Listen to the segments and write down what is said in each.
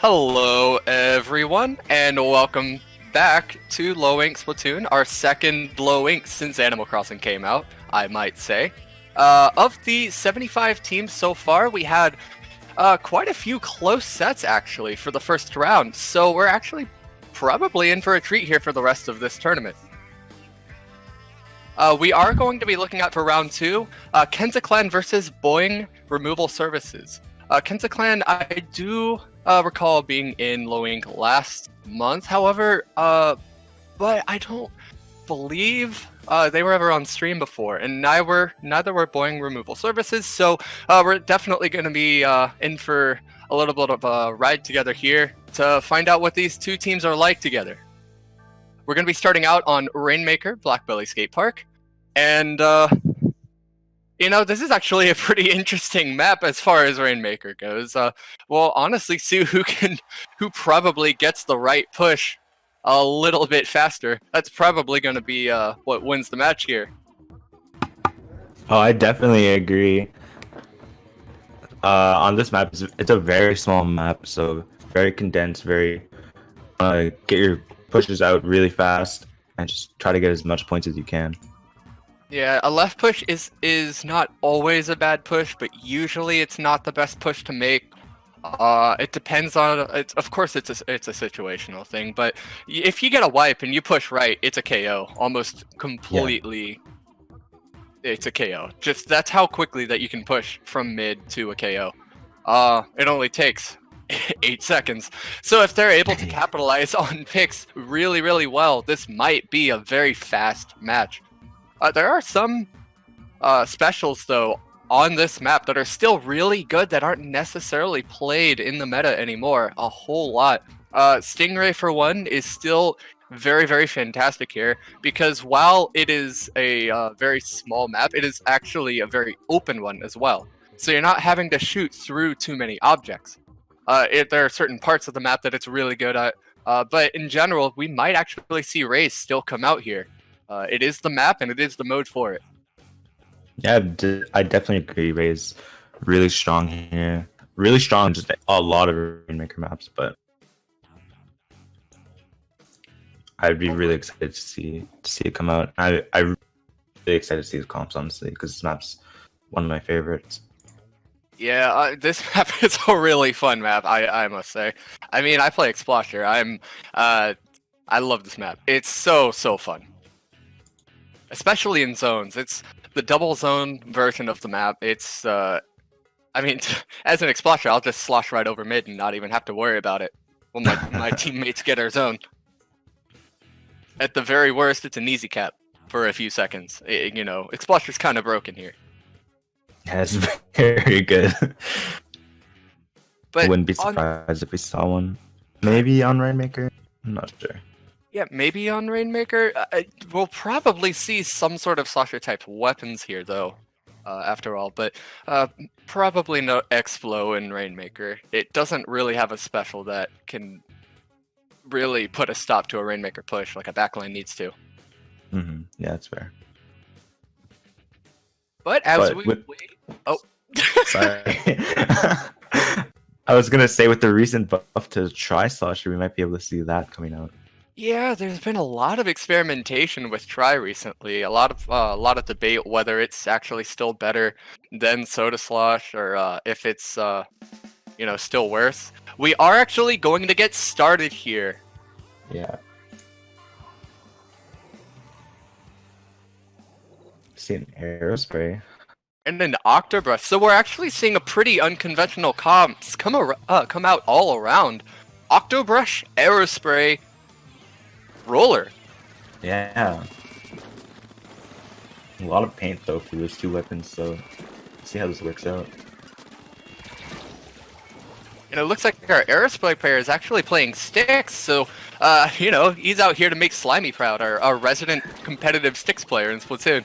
Hello, everyone, and welcome back to Low Ink Splatoon, our second Low Ink since Animal Crossing came out, I might say. Of the 75 teams so far, we had quite a few close sets, actually, for the first round, so we're actually probably in for a treat here for the rest of this tournament. We are going to be looking at for round 2, KenSa Clan versus Boing Removal Services. KenSa Clan, I do recall being in Low Ink last month, however, but I don't believe they were ever on stream before, and neither were Boing Removal Services, so we're definitely going to be in for a little bit of a ride together here to find out what these two teams are like together. We're going to be starting out on Rainmaker Blackbelly Skate Park, and this is actually a pretty interesting map as far as Rainmaker goes. We'll honestly see who probably gets the right push a little bit faster. That's probably going to be what wins the match here. Oh, I definitely agree. On this map, it's a very small map, so very condensed, very get your pushes out really fast and just try to get as much points as you can. Yeah, a left push is not always a bad push, but usually it's not the best push to make. It depends on of course it's a situational thing, but if you get a wipe and you push right, it's a KO almost completely. Yeah. It's a KO. Just that's how quickly that you can push from mid to a KO. It only takes 8 seconds. So if they're able to capitalize on picks really, really well, this might be a very fast match. There are some specials, though, on this map that are still really good that aren't necessarily played in the meta anymore a whole lot. Stingray, for one, is still very, very fantastic here because while it is a very small map, it is actually a very open one as well. So you're not having to shoot through too many objects. There are certain parts of the map that it's really good at, but in general, we might actually see Rays still come out here. It is the map, and it is the mode for it. Yeah, I definitely agree. Ray's really strong here. Really strong, just a lot of Rainmaker maps, but I'd be really excited to see it come out. I'm really excited to see his comps, honestly, because this map's one of my favorites. Yeah, this map is a really fun map, I must say. I mean, I play Exploster. I love this map. It's so fun. Especially in zones. It's the double zone version of the map. It's, I mean, as an Explorer, I'll just slosh right over mid and not even have to worry about it when my teammates get our zone. At the very worst, it's an easy cap for a few seconds. Explorer's kind of broken here. Yeah, it's very good. But I wouldn't be surprised if we saw one. Maybe on Rainmaker? I'm not sure. Yeah, maybe on Rainmaker. We'll probably see some sort of slasher type weapons here, though, after all. But probably no X-Flow in Rainmaker. It doesn't really have a special that can really put a stop to a Rainmaker push like a backline needs to. Mm-hmm. Yeah, that's fair. But as we wait... Oh. Sorry. I was going to say with the recent buff to Tri-Slasher, we might be able to see that coming out. Yeah, there's been a lot of experimentation with Tri recently. A lot of debate whether it's actually still better than Soda Slosh or if it's still worse. We are actually going to get started here. Yeah. See an Aerospray. And an Octobrush. So we're actually seeing a pretty unconventional comps come out all around. Octobrush, Aerospray, Roller. Yeah. A lot of paint though for those two weapons, so let's see how this works out. And it looks like our Aerospray player is actually playing Sticks, so he's out here to make Slimy proud, our resident competitive Sticks player in Splatoon.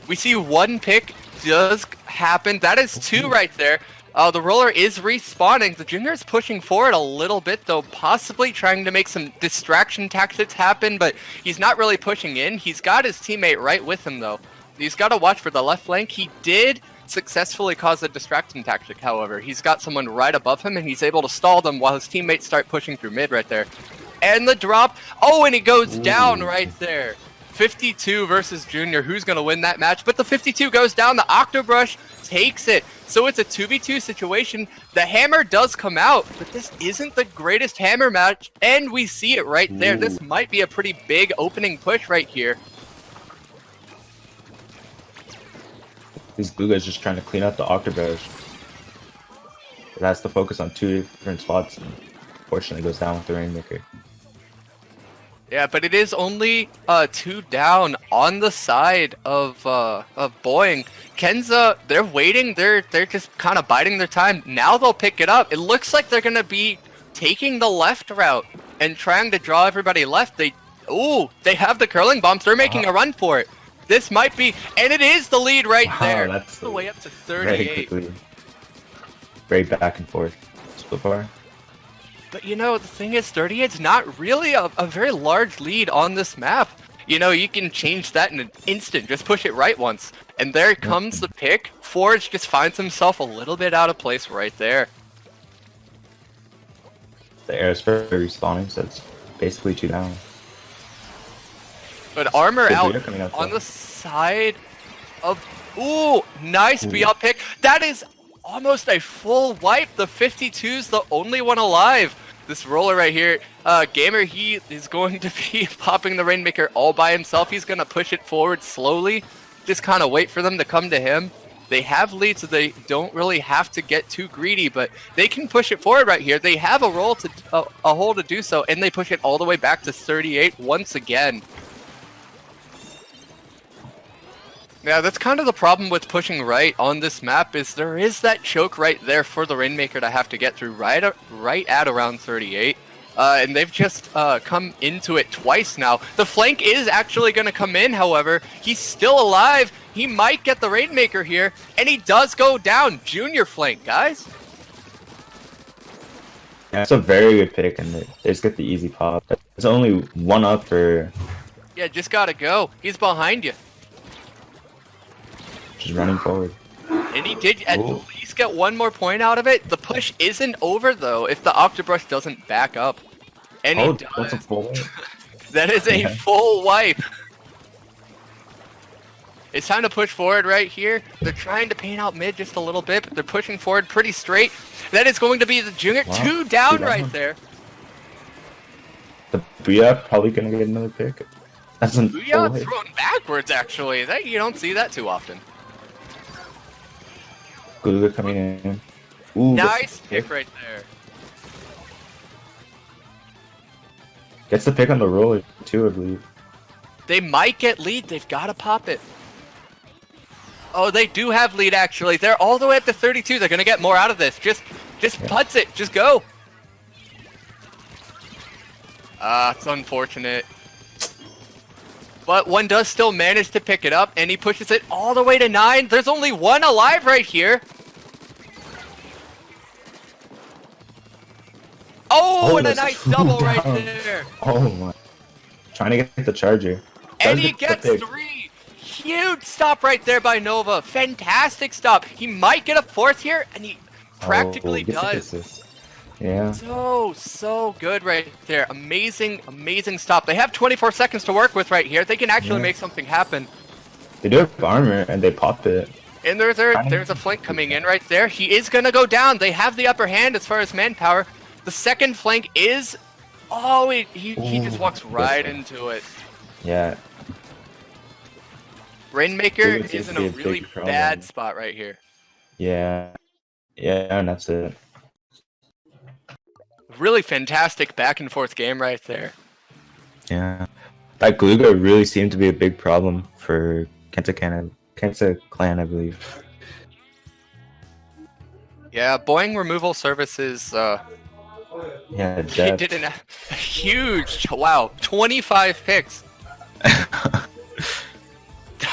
We see one pick does happen. That is 2 right there. The Roller is respawning. The Junior is pushing forward a little bit, though, possibly trying to make some distraction tactics happen, but he's not really pushing in. He's got his teammate right with him, though. He's got to watch for the left flank. He did successfully cause a distraction tactic, however. He's got someone right above him, and he's able to stall them while his teammates start pushing through mid right there. And the drop. Oh, and he goes down right there. 52 versus Junior. Who's going to win that match? But the 52 goes down. The Octobrush takes it. So it's a 2v2 situation. The hammer does come out, but this isn't the greatest hammer match. And we see it right there. This might be a pretty big opening push right here. This Guga's just trying to clean up the Octobrush. It has to focus on 2 different spots, and unfortunately goes down with the Rainmaker. Yeah, but it is only 2 down on the side of Boing. KenSa, they're waiting. They're just kind of biding their time. Now they'll pick it up. It looks like they're gonna be taking the left route and trying to draw everybody left. They have the curling bombs. They're making a run for it. This might be, and it is the lead right there. That's the way up to 38. Very back and forth so far. But you know, the thing is, 38's not really a very large lead on this map. You know, you can change that in an instant. Just push it right once. And there comes the pick. Forge just finds himself a little bit out of place right there. The air is respawning, so it's basically 2 down. But armor out on the side of... Ooh, nice BL pick. That is almost a full wipe. The 52's the only one alive. This roller right here, Gamer, he is going to be popping the Rainmaker all by himself. He's going to push it forward slowly. Just kind of wait for them to come to him. They have leads, so they don't really have to get too greedy, but they can push it forward right here. They have a roll to a hole to do so, and they push it all the way back to 38 once again. Yeah, that's kind of the problem with pushing right on this map, is there is that choke right there for the Rainmaker to have to get through right at around 38. And they've just come into it twice now. The flank is actually going to come in, however. He's still alive. He might get the Rainmaker here, and he does go down. Junior flank, guys. Yeah, it's a very good pick, and they just get the easy pop. There's only 1 up for... Yeah, just gotta go. He's behind you. Just running forward. And he did at least get 1 more point out of it. The push isn't over, though, if the Octobrush doesn't back up. And he does. That's a full wipe. That is a full wipe. It's time to push forward right here. They're trying to paint out mid just a little bit, but they're pushing forward pretty straight. That is going to be the Junior. Wow. 2 down right there. The Booyah probably going to get another pick. That's a Booyah thrown backwards, actually. That you don't see that too often. Guga coming in. Ooh, nice pick right there. Gets the pick on the roller too, I believe. They might get lead. They've got to pop it. Oh, they do have lead, actually. They're all the way up to 32. They're going to get more out of this. Just putts it. Just go. It's unfortunate. But one does still manage to pick it up, and he pushes it all the way to 9. There's only 1 alive right here. Oh, and a nice double right there. Oh my. Trying to get the charger. And he gets 3. Huge stop right there by Nova. Fantastic stop. He might get a 4th here, and he practically does. Yeah. So good right there. Amazing stop. They have 24 seconds to work with right here. They can actually make something happen. They do have armor, and they pop it. And there's a flank coming in right there. He is going to go down. They have the upper hand as far as manpower. The second flank is... Oh, he just walks right into it. Yeah. Rainmaker is in a really bad spot right here. Yeah. Yeah, and that's it. Really fantastic back and forth game right there. Yeah. That Gluga really seemed to be a big problem for KenSa clan, I believe. Yeah, Boing removal services, yeah, he did a huge, wow, 25 picks.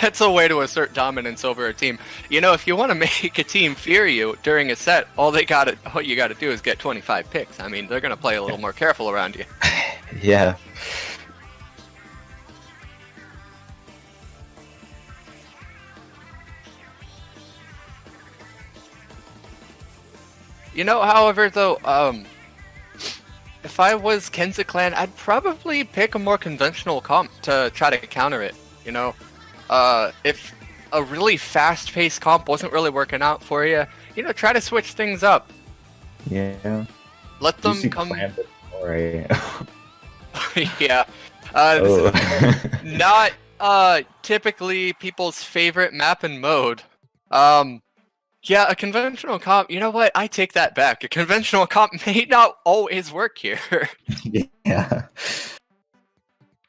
That's a way to assert dominance over a team. You know, if you want to make a team fear you during a set, all you got to do is get 25 picks. I mean, they're going to play a little more careful around you. Yeah. You know, however, though, if I was KenSa Clan, I'd probably pick a more conventional comp to try to counter it. You know, if a really fast-paced comp wasn't really working out for you, you know, try to switch things up. Yeah. Let Do you them see come. Right. Yeah. This is not typically people's favorite map and mode. Yeah, a conventional comp, you know what? I take that back. A conventional comp may not always work here. Yeah.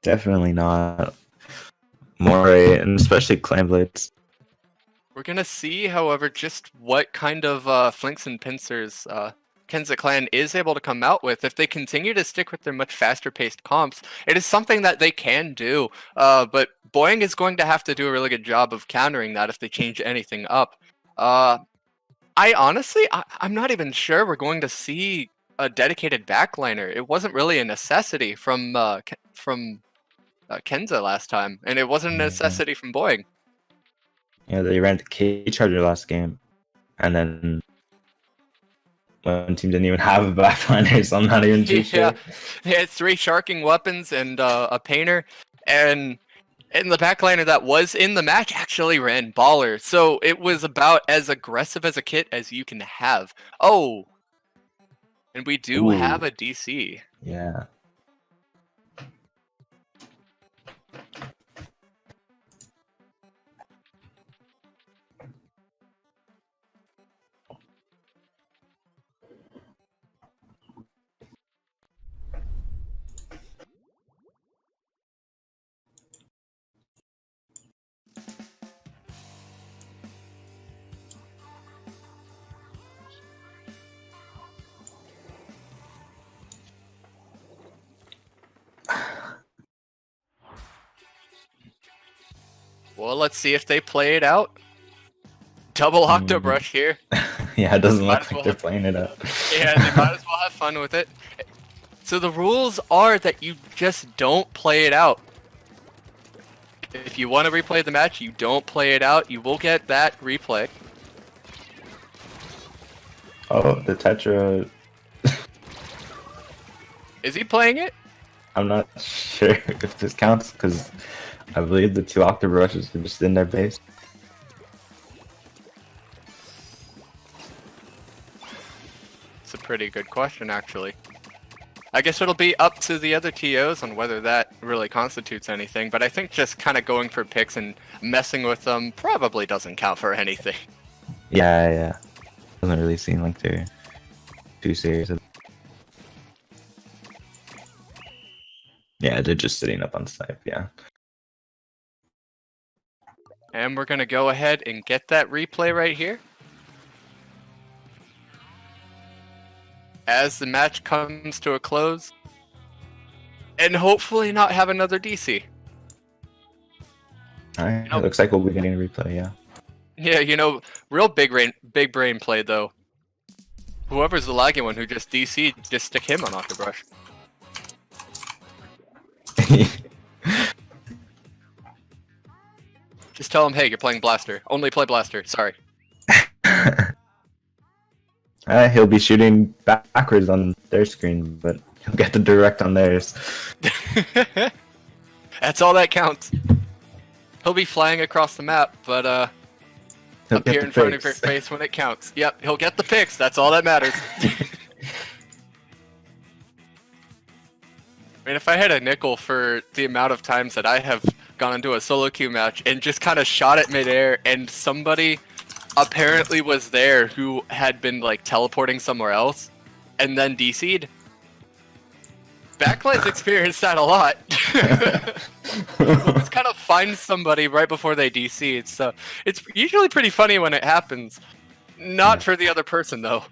Definitely not. Moray, and especially Clan Blades. We're gonna see, however, just what kind of flinks and pincers KenSa Clan is able to come out with. If they continue to stick with their much faster-paced comps, it is something that they can do. But Boing is going to have to do a really good job of countering that if they change anything up. I honestly, I'm not even sure we're going to see a dedicated backliner. It wasn't really a necessity from KenSa last time, and it wasn't a necessity from Boing. Yeah, they ran the K Charger last game, and then one team didn't even have a backliner, so I'm not even too sure. They had 3 sharking weapons and a painter, and the backliner that was in the match actually ran baller, so it was about as aggressive as a kit as you can have. Oh, and we do have a DC. Yeah. Well, let's see if they play it out. Double Octobrush here. Yeah, it doesn't look like they're playing it up. Yeah, they might as well have fun with it. So the rules are that you just don't play it out. If you want to replay the match, you don't play it out. You will get that replay. Oh, the Tetra. Is he playing it? I'm not sure if this counts, because I believe the 2 Octobrushes are just in their base. It's a pretty good question, actually. I guess it'll be up to the other TOs on whether that really constitutes anything, but I think just kind of going for picks and messing with them probably doesn't count for anything. Yeah. Doesn't really seem like they're too serious. Yeah, they're just sitting up on snipe, yeah. And we're going to go ahead and get that replay right here. As the match comes to a close. And hopefully not have another DC. Alright, it looks like we'll be getting a replay, yeah. Yeah, you know, real big brain play though. Whoever's the laggy one who just DC'd, just stick him on Octobrush. Just tell him, hey, you're playing Blaster. Only play Blaster, sorry. He'll be shooting backwards on their screen, but he'll get the direct on theirs. That's all that counts. He'll be flying across the map, but up here in front of your face when it counts. Yep, he'll get the picks. That's all that matters. I mean, if I had a nickel for the amount of times that I have gone into a solo queue match and just kind of shot it midair, and somebody apparently was there who had been like teleporting somewhere else and then DC'd. Backlines experienced that a lot. We'll just kind of find somebody right before they DC. It's usually pretty funny when it happens. Not for the other person though.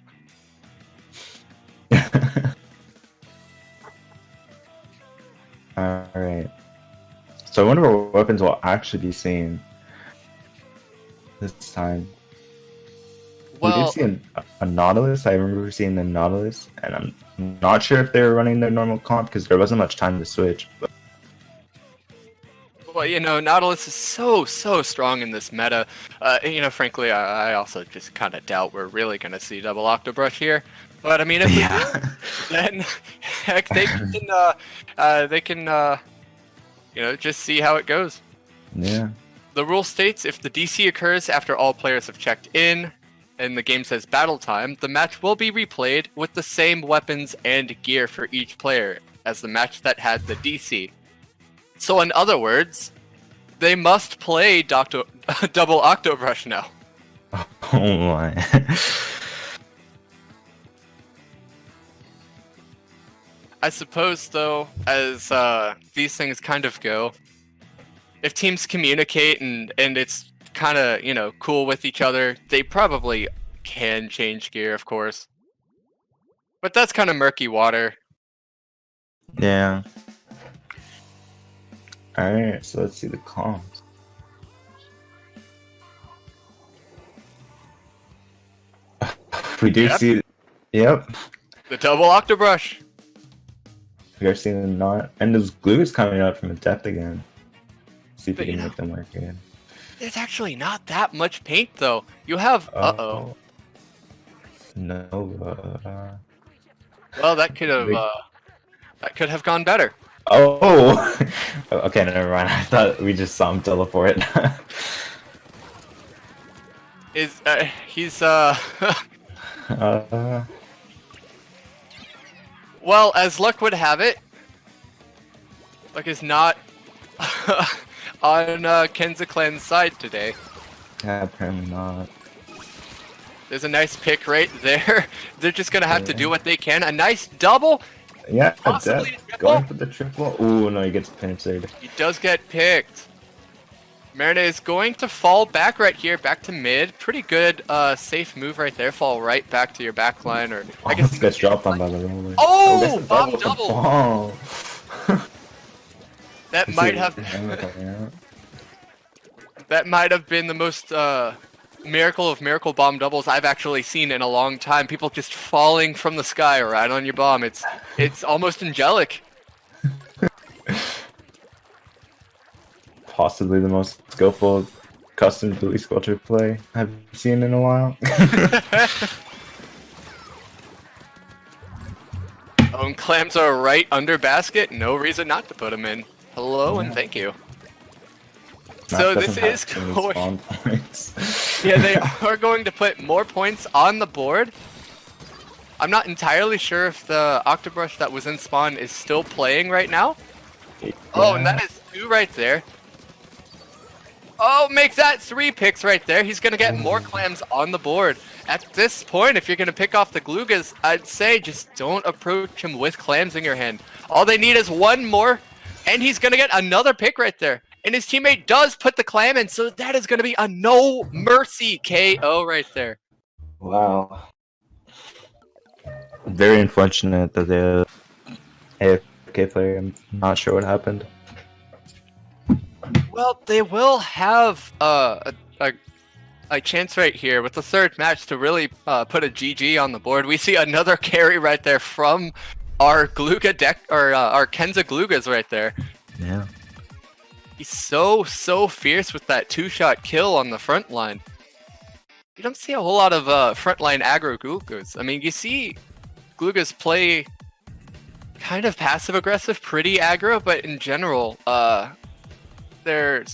Alright. So I wonder what weapons we'll actually be seeing this time. Well, we did see a Nautilus. I remember seeing the Nautilus, and I'm not sure if they were running their normal comp because there wasn't much time to switch. But... Well, Nautilus is so strong in this meta. Frankly, I also just kind of doubt we're really going to see double Octobrush here. But I mean, if we do, then heck, they can just see how it goes. Yeah. The rule states if the DC occurs after all players have checked in, and the game says battle time, the match will be replayed with the same weapons and gear for each player as the match that had the DC. So in other words, they must play double Octobrush now. Oh my. I suppose, though, as these things kind of go, if teams communicate and it's kind of, cool with each other, they probably can change gear, of course. But that's kind of murky water. Yeah. Alright, so let's see the comms. We do see... Yep. The double Octobrush. We are seeing the knot. And those glues coming out from the depth again. See if But we can make them work again. There's actually not that much paint, though. You have... Uh-oh. No, Well, that could have gone better. Oh! Okay, never mind. I thought we just saw him teleport. He's Uh, Well, as luck would have it, Luck is not on KenSa Clan's side today. yeah, apparently not. There's a nice pick right there. They're just gonna have to do what they can. A nice double. Yeah, Possibly a triple? going for the triple. Ooh, no, he gets pincered. He does get picked. Marina is going to fall back right here, back to mid. Pretty good, safe move right there. Fall right back to your back line, or I guess gets dropped on by the roller. Oh, bomb double. Oh. That might have been the most miracle of miracle bomb doubles I've actually seen in a long time. People just falling from the sky right on your bomb. It's almost angelic. Possibly the most skillful custom Billy Sculpture play I've seen in a while. Oh, and clams are right under basket. No reason not to put them in. Hello and thank you. So this is going... Yeah, they are going to put more points on the board. I'm not entirely sure if the Octobrush that was in spawn is still playing right now. Yeah. Oh, and that is 2 right there. Oh, makes that 3 picks right there. He's going to get more clams on the board. At this point, if you're going to pick off the Glugas, I'd say just don't approach him with clams in your hand. All they need is 1 more, and he's going to get another pick right there. And his teammate does put the clam in, so that is going to be a no mercy KO right there. Wow. Very unfortunate that the AFK player, I'm not sure what happened. Well, they will have a chance right here with the 3rd match to really put a GG on the board. We see another carry right there from our Gluga deck, or our KenSa Glugas right there. Yeah. He's so fierce with that 2-shot kill on the front line. You don't see a whole lot of frontline aggro Glugas. I mean, you see Glugas play kind of passive-aggressive, pretty aggro, but in general, their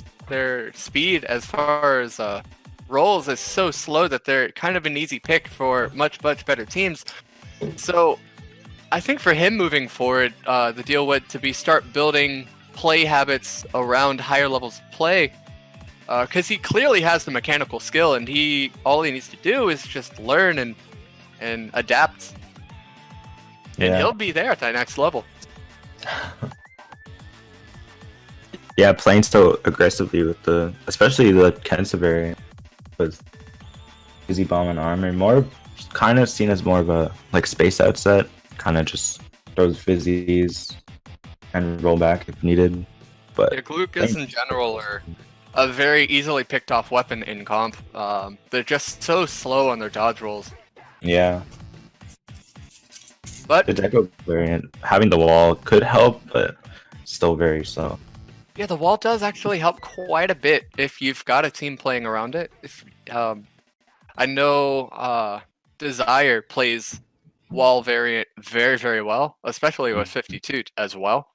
speed as far as rolls is so slow that they're kind of an easy pick for much better teams. So I think for him moving forward, the deal would to be start building play habits around higher levels of play, because he clearly has the mechanical skill, and all he needs to do is just learn and adapt, and he'll be there at that next level. Yeah, playing so aggressively with especially the KenSa variant with Easy Bomb and Armor, more kind of seen as more of a space out set, kind of just throws fizzies and roll back if needed. But yeah, Glugas in general are a very easily picked off weapon in comp. They're just so slow on their dodge rolls. Yeah. But the Deco variant, having the wall could help, but still very slow. Yeah, the wall does actually help quite a bit if you've got a team playing around it. If I know Desire plays wall variant very, very well, especially with 52 as well.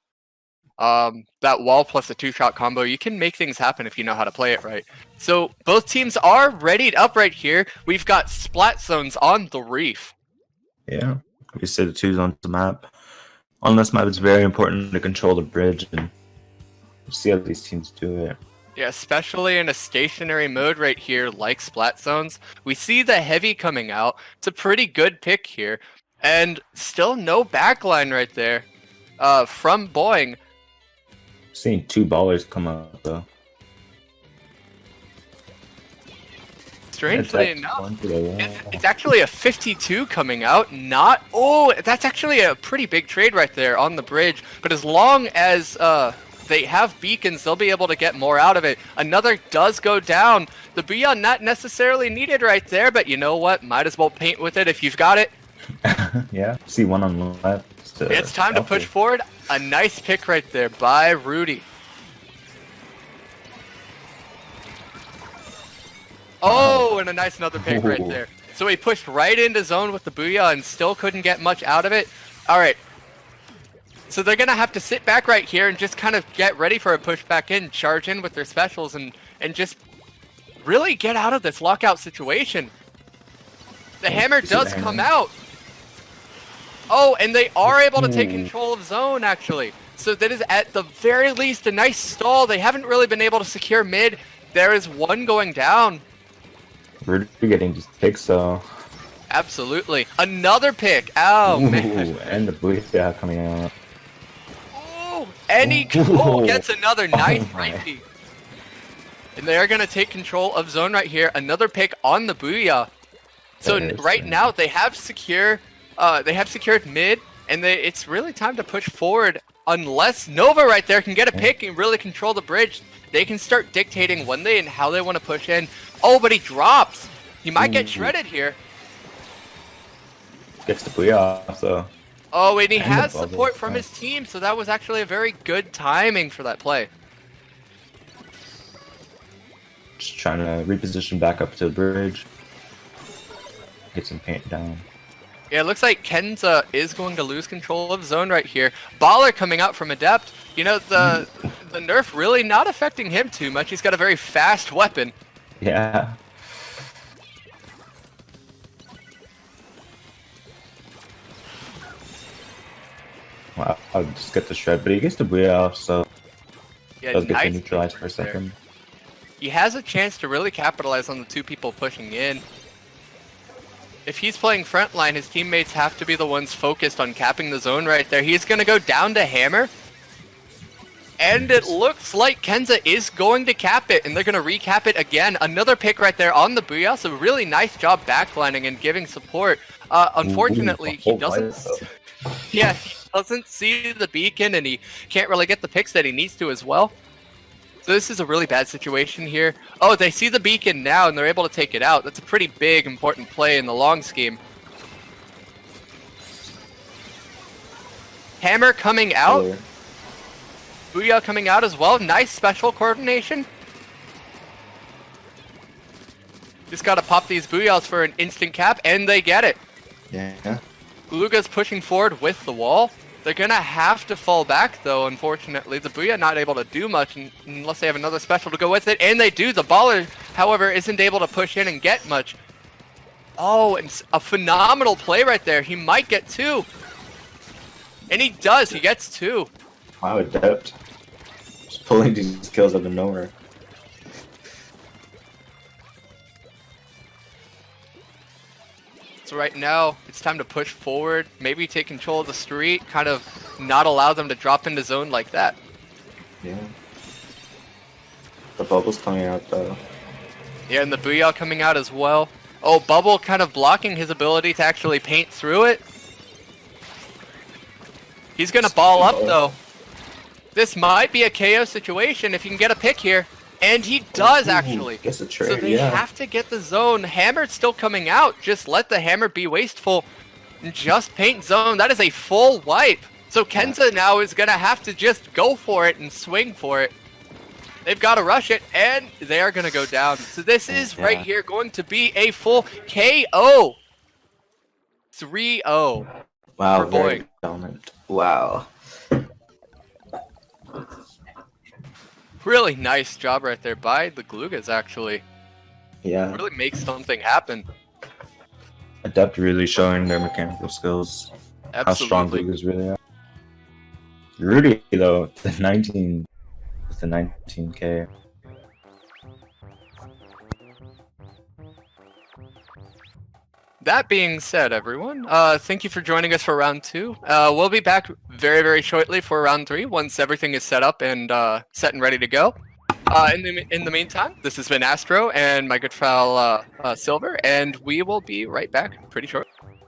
That wall plus a two-shot combo, you can make things happen if you know how to play it right. So both teams are readied up right here. We've got splat zones on the reef. Yeah, we see the twos on the map. On this map, it's very important to control the bridge and see how these teams do it. Yeah, especially in a stationary mode right here, like splat zones. We see the heavy coming out. It's a pretty good pick here. And still no backline right there from Boing. Seeing two ballers come up, though. Strangely enough, it's actually a 52 coming out, not... Oh, that's actually a pretty big trade right there on the bridge. But as long as they have beacons, they'll be able to get more out of it. Another does go down. The Booyah not necessarily needed right there, but you know what? Might as well paint with it if you've got it. Yeah, see one on the left. It's time to push forward. A nice pick right there by Rudy. Oh, and a nice another pick right there. So he pushed right into zone with the Booyah and still couldn't get much out of it. All right. So they're going to have to sit back right here and just kind of get ready for a push back in, charge in with their specials, and just really get out of this lockout situation. The hammer does come out. Oh, and they are able to take control of zone, actually. So that is at the very least a nice stall. They haven't really been able to secure mid. There is one going down. We're getting just picks, though. Absolutely. Another pick. Oh, man. And the Booyah coming out. Oh, and he gets another nice right peek. And they are going to take control of zone right here. Another pick on the Booyah. So right now they have secured mid, and it's really time to push forward. Unless Nova right there can get a pick and really control the bridge, they can start dictating when they and how they want to push in. Oh, but he drops. He might get shredded here. Gets the Booyah off, though. Oh, and he has support from his team, so that was actually a very good timing for that play. Just trying to reposition back up to the bridge. Get some paint down. Yeah, it looks like KenSa is going to lose control of zone right here. Baller coming out from Adept. You know, the nerf really not affecting him too much. He's got a very fast weapon. Yeah. Wow, I'll just get the shred, but he gets the Booyah off, so Yeah, does get nice neutralized for a second. there. He has a chance to really capitalize on the two people pushing in. If he's playing frontline, his teammates have to be the ones focused on capping the zone right there. He's going to go down to hammer. And it looks like KenSa is going to cap it, and they're going to recap it again. Another pick right there on the Booyah, so really nice job backlining and giving support. Unfortunately, he doesn't... Yeah, he doesn't see the beacon, and he can't really get the picks that he needs to as well. So this is a really bad situation here. Oh, they see the beacon now, and they're able to take it out. That's a pretty big, important play in the long scheme. Hammer coming out. Booyah coming out as well. Nice special coordination. Just gotta pop these Booyahs for an instant cap, and they get it. Yeah. Luga's pushing forward with the wall. They're gonna have to fall back, though, unfortunately. The Booyah not able to do much unless they have another special to go with it, and they do. The Baller, however, isn't able to push in and get much. Oh, and a phenomenal play right there. He might get two. And he does. He gets two. Wow, Adept. Just pulling these kills out of nowhere. So right now, it's time to push forward, maybe take control of the street, kind of not allow them to drop into zone like that. Yeah. The bubble's coming out, though. Yeah, and the Booyah coming out as well. Oh, Bubble kind of blocking his ability to actually paint through it. He's going to ball up, though. This might be a KO situation if you can get a pick here. And he does, actually. Gets a trade, so they have to get the zone. Hammer's still coming out. Just let the hammer be wasteful. And just paint zone. That is a full wipe. So KenSa now is going to have to just go for it and swing for it. They've got to rush it, and they are going to go down. So this is right here going to be a full KO. 3-0. Wow, for very Boing. dominant. Wow. Really nice job right there by the Glugas, actually. Yeah. Really makes something happen. Adept really showing their mechanical skills. How strong Absolutely. Glugas really are. Rudy though, the 19K. That being said, everyone, thank you for joining us for round 2. We'll be back very, very shortly for round 3 once everything is set up and set and ready to go. In the meantime, this has been Astro and my good pal Silver, and we will be right back pretty short.